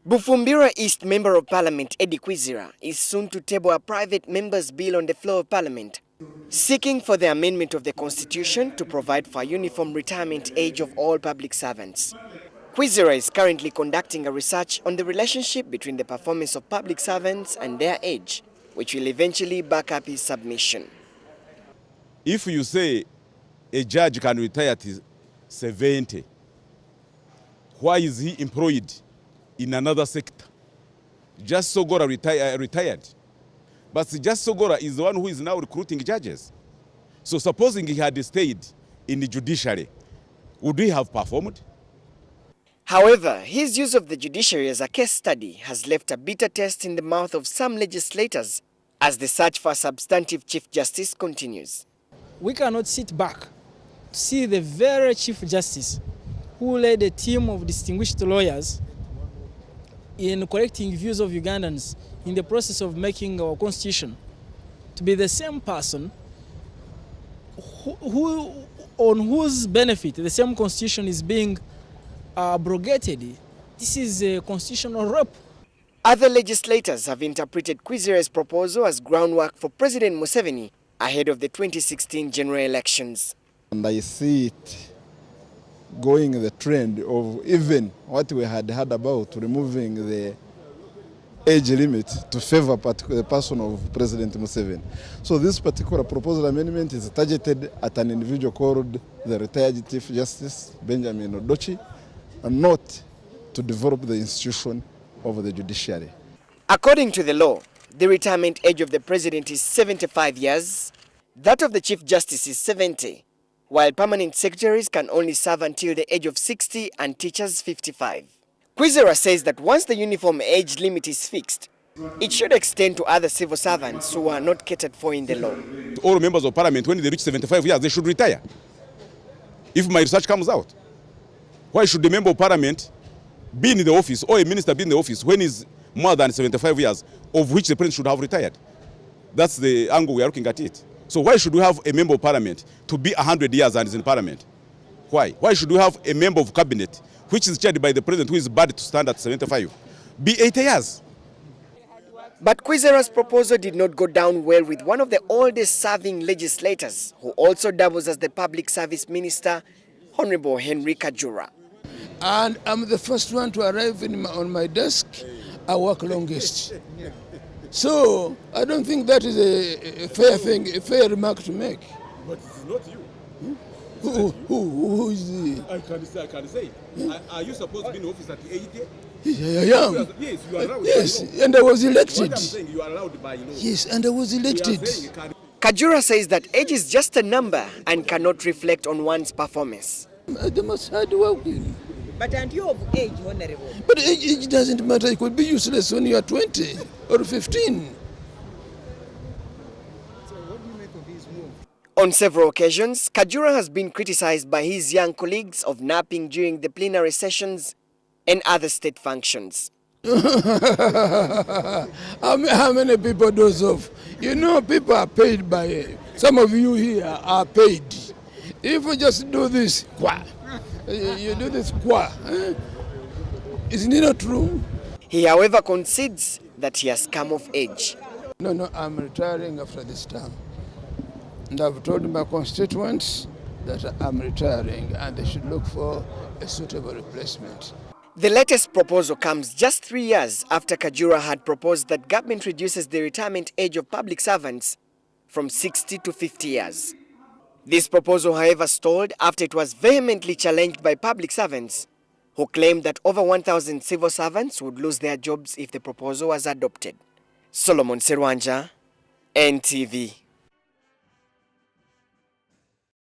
Bufumbira East Member of Parliament Eddy Kwizera is soon to table a private member's bill on the floor of Parliament, seeking for the amendment of the Constitution to provide for a uniform retirement age of all public servants. Kwezira is currently conducting a research on the relationship between the performance of public servants and their age, which will eventually back up his submission. If you say a judge can retire at 70, why is he employed in another sector? Just Sogora retired. But Just Sogora is the one who is now recruiting judges. So supposing he had stayed in the judiciary, would he have performed? However, his use of the judiciary as a case study has left a bitter taste in the mouth of some legislators as the search for a substantive Chief Justice continues. We cannot sit back to see the very Chief Justice who led a team of distinguished lawyers in collecting views of Ugandans in the process of making our constitution to be the same person on whose benefit the same constitution is being abrogated. This is a constitutional rape. Other legislators have interpreted Kwizera's proposal as groundwork for President Museveni ahead of the 2016 general elections. And I see it going the trend of even what we had heard about removing the age limit to favor the person of President Museveni. So this particular proposal amendment is targeted at an individual called the retired Chief Justice Benjamin Odochi, and not to develop the institution of the judiciary. According to the law, the retirement age of the president is 75 years, that of the Chief Justice is 70, while permanent secretaries can only serve until the age of 60 and teachers 55. Kwizera says that once the uniform age limit is fixed, it should extend to other civil servants who are not catered for in the law. All members of parliament, when they reach 75 years, they should retire. If my research comes out, why should the member of parliament be in the office or a minister be in the office when he's more than 75 years, of which the president should have retired? That's the angle we are looking at it. So why should we have a member of parliament to be 100 years and is in parliament? Why? Why should we have a member of cabinet which is chaired by the president who is bad to stand at 75? Be 80 years. But Kwizera's proposal did not go down well with one of the oldest serving legislators, who also doubles as the public service minister, Honorable Henry Kwezira. And I'm the first one to arrive on my desk. I work longest. So I don't think that is a fair thing, a fair remark to make. But it's not you. Who is the... I can say. Are you supposed to be in office at 80? Yes, I am. Yes, you are allowed. Yes, and I was elected. What I'm saying, you are allowed by law. Yes, and I was elected. Kwezira says that age is just a number and cannot reflect on one's performance. They must hard working. But aren't you of age, Honorable? But age doesn't matter. It could be useless when you are 20 or 15. So what do you make of his move? On several occasions, Kwezira has been criticized by his young colleagues of napping during the plenary sessions and other state functions. How many people does of? You know, people are paid by, some of you here are paid. If you just do this, you do this, isn't it not true? He, however, concedes that he has come of age. No, I'm retiring after this term. And I've told my constituents that I'm retiring and they should look for a suitable replacement. The latest proposal comes just 3 years after Kwezira had proposed that government reduces the retirement age of public servants from 60 to 50 years. This proposal, however, stalled after it was vehemently challenged by public servants who claimed that over 1,000 civil servants would lose their jobs if the proposal was adopted. Solomon Serwanja, NTV.